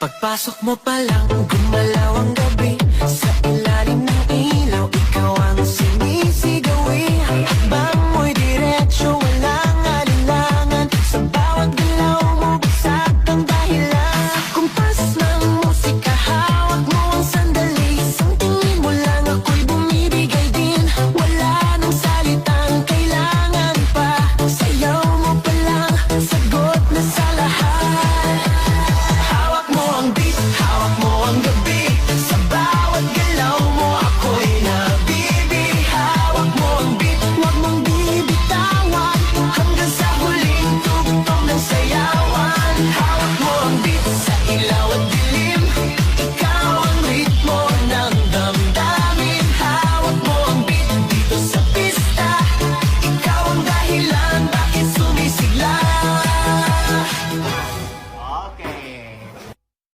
Pagpasok mo pa lang, gumalaw ang gabi. Sa ilalim ng ilaw, ikaw ang sinisigawi. Hakbang mo'y diretsyo, walang alinlangan. Sa bawat galaw mo, bagsak ang dahilan. Kumpas ng musika, hawak mo ang sandali. Isang tingin mo lang, ako'y bumibigay din. Wala nang salitang kailangan pa. Sayaw mo pa lang, sagot na sa lahat. Hawak mo ang beat, hawak mo ang gabi. Sa bawat galaw mo, ako'y nabibi. Hawak mo ang beat, huwag mong bibitawan. Hanggang sa huling tugtog ng sayawan. Hawak mo ang beat, sa ilaw at